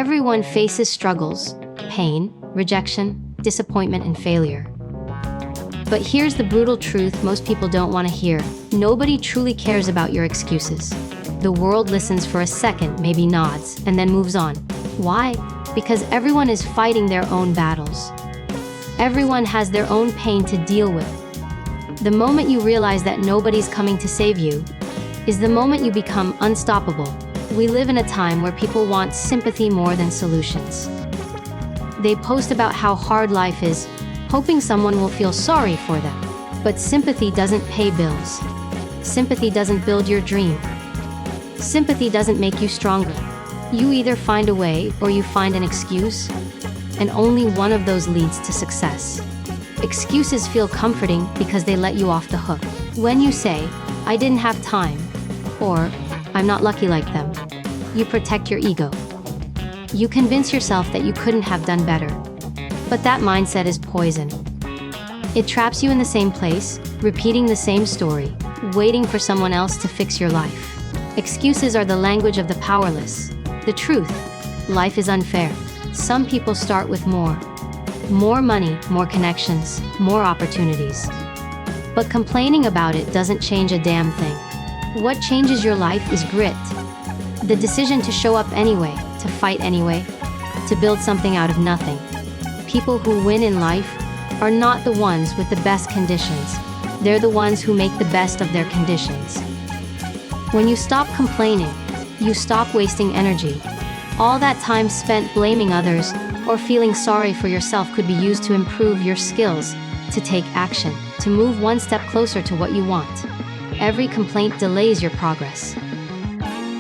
Everyone faces struggles, pain, rejection, disappointment, and failure. But here's the brutal truth most people don't want to hear. Nobody truly cares about your excuses. The world listens for a second, maybe nods, and then moves on. Why? Because everyone is fighting their own battles. Everyone has their own pain to deal with. The moment you realize that nobody's coming to save you is the moment you become unstoppable. We live in a time where people want sympathy more than solutions. They post about how hard life is, hoping someone will feel sorry for them. But sympathy doesn't pay bills. Sympathy doesn't build your dream. Sympathy doesn't make you stronger. You either find a way or you find an excuse, and only one of those leads to success. Excuses feel comforting because they let you off the hook. When you say, "I didn't have time," or "I'm not lucky like them," you protect your ego. You convince yourself that you couldn't have done better. But that mindset is poison. It traps you in the same place, repeating the same story, waiting for someone else to fix your life. Excuses are the language of the powerless. The truth: life is unfair. Some people start with more money, more connections, more opportunities. But complaining about it doesn't change a damn thing. What changes your life is grit. The decision to show up anyway, to fight anyway, to build something out of nothing. People who win in life are not the ones with the best conditions. They're the ones who make the best of their conditions. When you stop complaining, you stop wasting energy. All that time spent blaming others or feeling sorry for yourself could be used to improve your skills, to take action, to move one step closer to what you want. Every complaint delays your progress.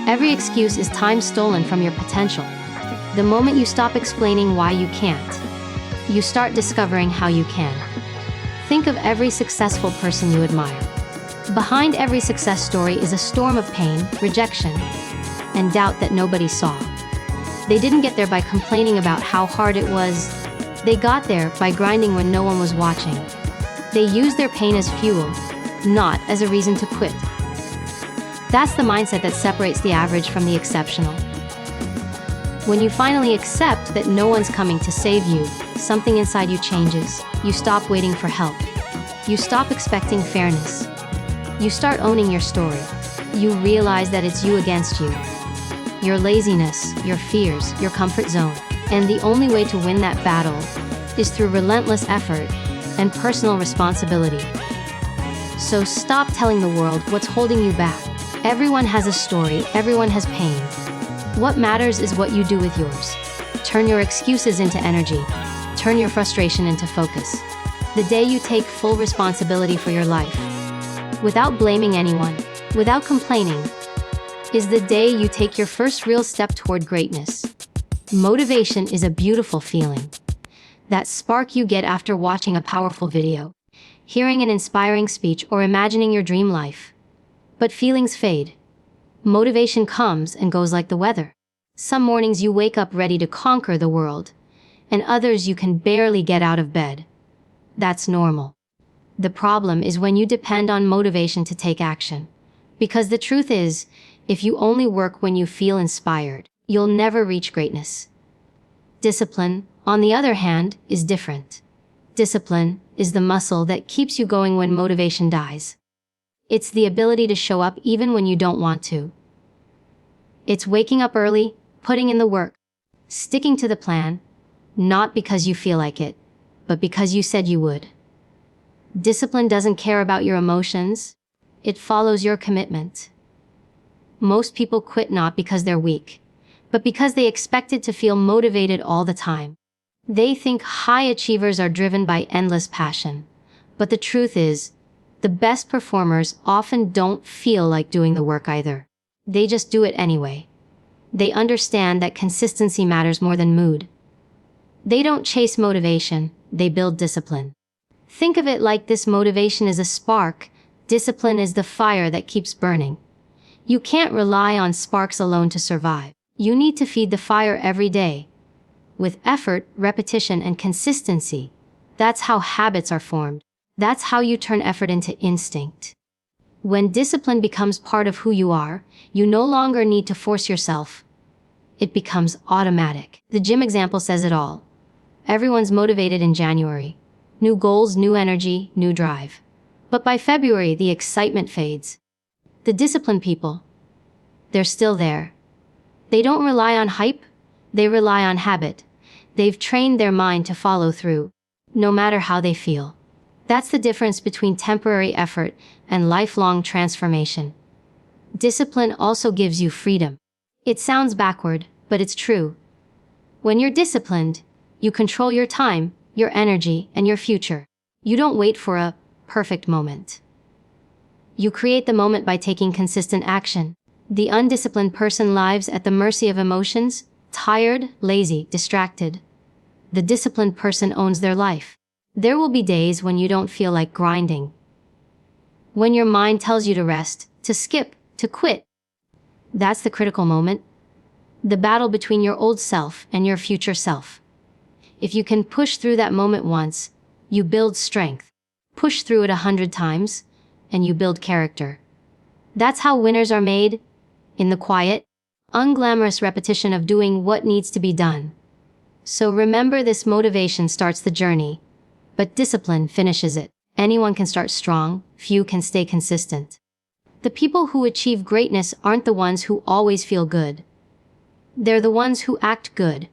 Every excuse is time stolen from your potential. The moment you stop explaining why you can't, you start discovering how you can. Think of every successful person you admire. Behind every success story is a storm of pain, rejection, and doubt that nobody saw. They didn't get there by complaining about how hard it was. They got there by grinding when no one was watching. They used their pain as fuel, not as a reason to quit. That's the mindset that separates the average from the exceptional. When you finally accept that no one's coming to save you, something inside you changes. You stop waiting for help. You stop expecting fairness. You start owning your story. You realize that it's you against you. Your laziness, your fears, your comfort zone. And the only way to win that battle is through relentless effort and personal responsibility. So stop telling the world what's holding you back. Everyone has a story, everyone has pain. What matters is what you do with yours. Turn your excuses into energy. Turn your frustration into focus. The day you take full responsibility for your life, without blaming anyone, without complaining, is the day you take your first real step toward greatness. Motivation is a beautiful feeling. That spark you get after watching a powerful video, hearing an inspiring speech, or imagining your dream life. But feelings fade. Motivation comes and goes like the weather. Some mornings you wake up ready to conquer the world, and others you can barely get out of bed. That's normal. The problem is when you depend on motivation to take action. Because the truth is, if you only work when you feel inspired, you'll never reach greatness. Discipline, on the other hand, is different. Discipline is the muscle that keeps you going when motivation dies. It's the ability to show up even when you don't want to. It's waking up early, putting in the work, sticking to the plan, not because you feel like it, but because you said you would. Discipline doesn't care about your emotions. It follows your commitment. Most people quit not because they're weak, but because they expected to feel motivated all the time. They think high achievers are driven by endless passion. But the truth is, the best performers often don't feel like doing the work either. They just do it anyway. They understand that consistency matters more than mood. They don't chase motivation, they build discipline. Think of it like this: motivation is a spark, discipline is the fire that keeps burning. You can't rely on sparks alone to survive. You need to feed the fire every day. With effort, repetition, and consistency. That's how habits are formed. That's how you turn effort into instinct. When discipline becomes part of who you are, you no longer need to force yourself. it becomes automatic. The gym example says it all. Everyone's motivated in January. New goals, new energy, new drive. But by February, the excitement fades. The disciplined people, they're still there. They don't rely on hype, they rely on habit. They've trained their mind to follow through, no matter how they feel. That's the difference between temporary effort and lifelong transformation. Discipline also gives you freedom. It sounds backward, but it's true. When you're disciplined, you control your time, your energy, and your future. You don't wait for a perfect moment. You create the moment by taking consistent action. The undisciplined person lives at the mercy of emotions, tired, lazy, distracted. The disciplined person owns their life. There will be days when you don't feel like grinding. When your mind tells you to rest, to skip, to quit. That's the critical moment. The battle between your old self and your future self. If you can push through that moment once, you build strength. Push through it 100 times, and you build character. That's how winners are made, in the quiet, unglamorous repetition of doing what needs to be done. So remember, this motivation starts the journey, but discipline finishes it. Anyone can start strong, few can stay consistent. The people who achieve greatness aren't the ones who always feel good. They're the ones who act good,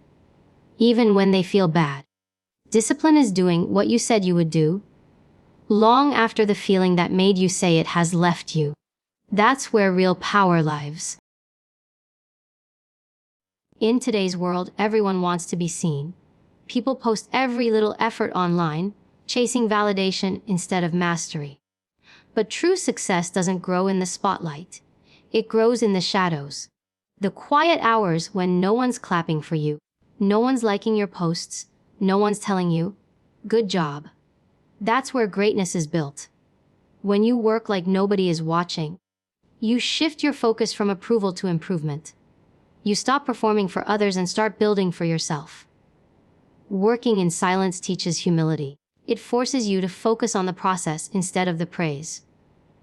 even when they feel bad. Discipline is doing what you said you would do, long after the feeling that made you say it has left you. That's where real power lives. In today's world, everyone wants to be seen. People post every little effort online, chasing validation instead of mastery. But true success doesn't grow in the spotlight. It grows in the shadows. The quiet hours when no one's clapping for you, no one's liking your posts, no one's telling you, "Good job." That's where greatness is built. When you work like nobody is watching, you shift your focus from approval to improvement. You stop performing for others and start building for yourself. Working in silence teaches humility. It forces you to focus on the process instead of the praise.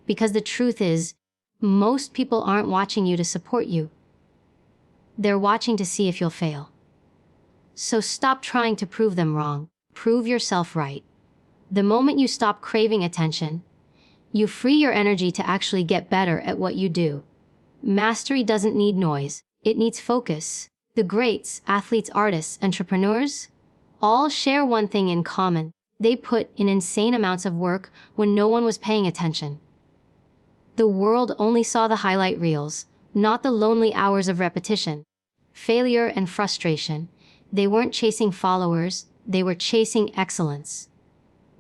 Because the truth is, most people aren't watching you to support you. They're watching to see if you'll fail. So stop trying to prove them wrong. Prove yourself right. The moment you stop craving attention, you free your energy to actually get better at what you do. Mastery doesn't need noise, it needs focus. The greats, athletes, artists, entrepreneurs, all share one thing in common. They put in insane amounts of work when no one was paying attention. The world only saw the highlight reels, not the lonely hours of repetition, failure, and frustration. They weren't chasing followers, they were chasing excellence.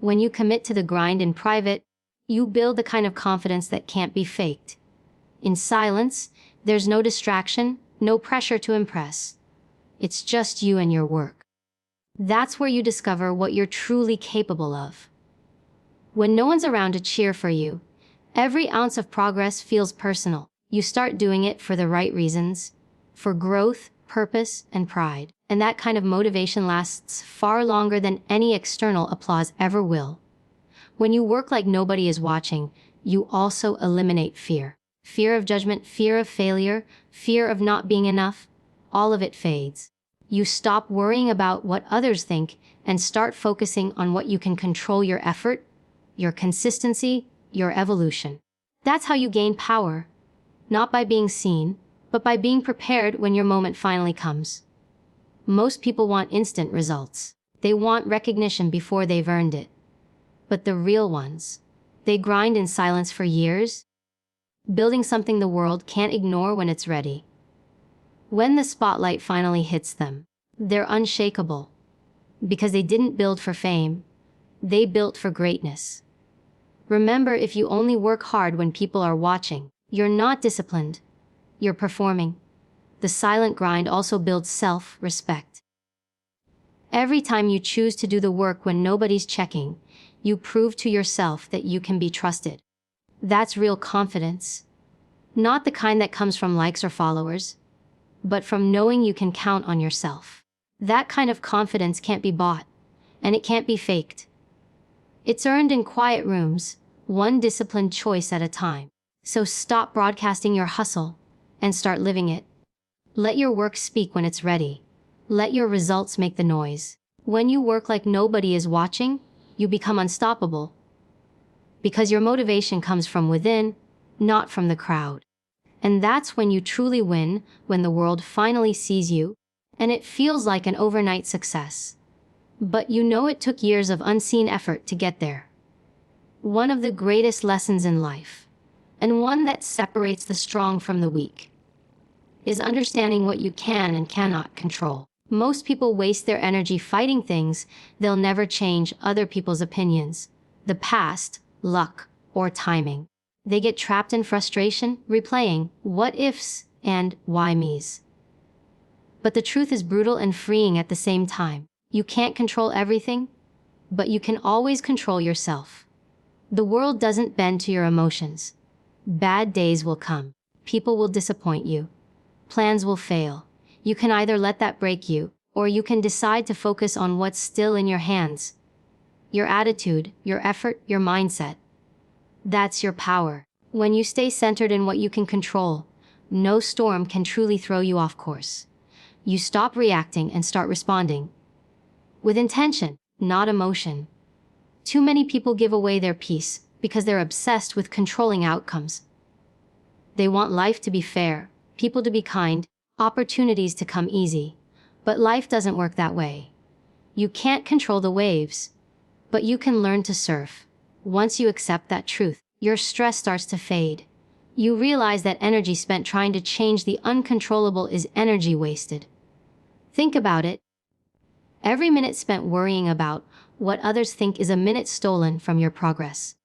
When you commit to the grind in private, you build the kind of confidence that can't be faked. In silence, there's no distraction, no pressure to impress. It's just you and your work. That's where you discover what you're truly capable of. When no one's around to cheer for you, every ounce of progress feels personal. You start doing it for the right reasons, for growth, purpose, and pride. And that kind of motivation lasts far longer than any external applause ever will. When you work like nobody is watching, you also eliminate fear. Fear of judgment, fear of failure, fear of not being enough. All of it fades. You stop worrying about what others think and start focusing on what you can control: your effort, your consistency, your evolution. That's how you gain power, not by being seen, but by being prepared when your moment finally comes. Most people want instant results. They want recognition before they've earned it. But the real ones, they grind in silence for years, building something the world can't ignore when it's ready. When the spotlight finally hits them, they're unshakable. Because they didn't build for fame, they built for greatness. Remember, if you only work hard when people are watching, you're not disciplined, you're performing. The silent grind also builds self-respect. Every time you choose to do the work when nobody's checking, you prove to yourself that you can be trusted. That's real confidence. Not the kind that comes from likes or followers, but from knowing you can count on yourself. That kind of confidence can't be bought, and it can't be faked. It's earned in quiet rooms, one disciplined choice at a time. So stop broadcasting your hustle and start living it. Let your work speak when it's ready. Let your results make the noise. When you work like nobody is watching, you become unstoppable. Because your motivation comes from within, not from the crowd. And that's when you truly win, when the world finally sees you, and it feels like an overnight success. But you know it took years of unseen effort to get there. One of the greatest lessons in life, and one that separates the strong from the weak, is understanding what you can and cannot control. Most people waste their energy fighting things they'll never change: other people's opinions, the past, luck, or timing. They get trapped in frustration, replaying what ifs and why me's. But the truth is brutal and freeing at the same time. You can't control everything, but you can always control yourself. The world doesn't bend to your emotions. Bad days will come. People will disappoint you. Plans will fail. You can either let that break you, or you can decide to focus on what's still in your hands. Your attitude, your effort, your mindset. That's your power. When you stay centered in what you can control, no storm can truly throw you off course. You stop reacting and start responding. With intention, not emotion. Too many people give away their peace because they're obsessed with controlling outcomes. They want life to be fair, people to be kind, opportunities to come easy. But life doesn't work that way. You can't control the waves, but you can learn to surf. Once you accept that truth, your stress starts to fade. You realize that energy spent trying to change the uncontrollable is energy wasted. Think about it. Every minute spent worrying about what others think is a minute stolen from your progress.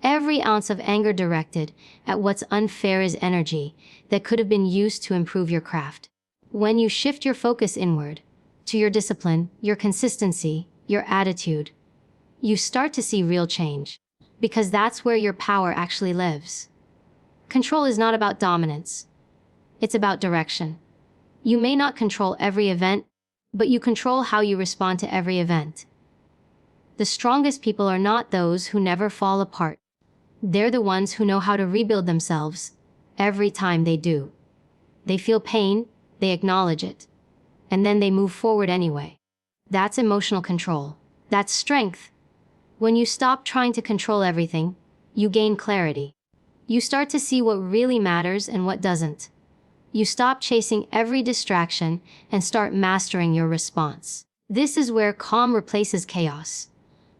Every ounce of anger directed at what's unfair is energy that could have been used to improve your craft. When you shift your focus inward, to your discipline, your consistency, your attitude, you start to see real change, because that's where your power actually lives. Control is not about dominance. It's about direction. You may not control every event, but you control how you respond to every event. The strongest people are not those who never fall apart. They're the ones who know how to rebuild themselves every time they do. They feel pain, they acknowledge it, and then they move forward anyway. That's emotional control. That's strength. When you stop trying to control everything, you gain clarity. You start to see what really matters and what doesn't. You stop chasing every distraction and start mastering your response. This is where calm replaces chaos.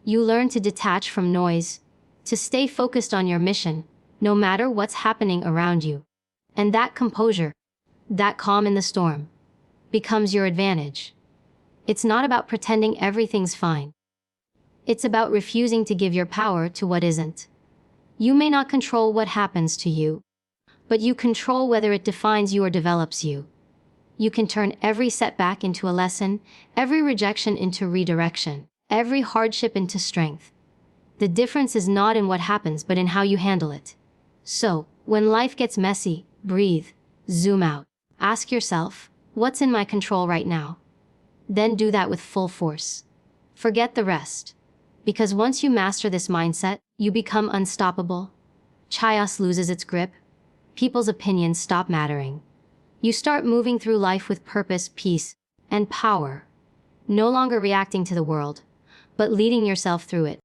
You learn to detach from noise, to stay focused on your mission, no matter what's happening around you. And that composure, that calm in the storm, becomes your advantage. It's not about pretending everything's fine. It's about refusing to give your power to what isn't. You may not control what happens to you, but you control whether it defines you or develops you. You can turn every setback into a lesson, every rejection into redirection, every hardship into strength. The difference is not in what happens, but in how you handle it. So, when life gets messy, breathe, zoom out. Ask yourself, what's in my control right now? Then do that with full force. Forget the rest. Because once you master this mindset, you become unstoppable. Chaos loses its grip. People's opinions stop mattering. You start moving through life with purpose, peace, and power. No longer reacting to the world, but leading yourself through it.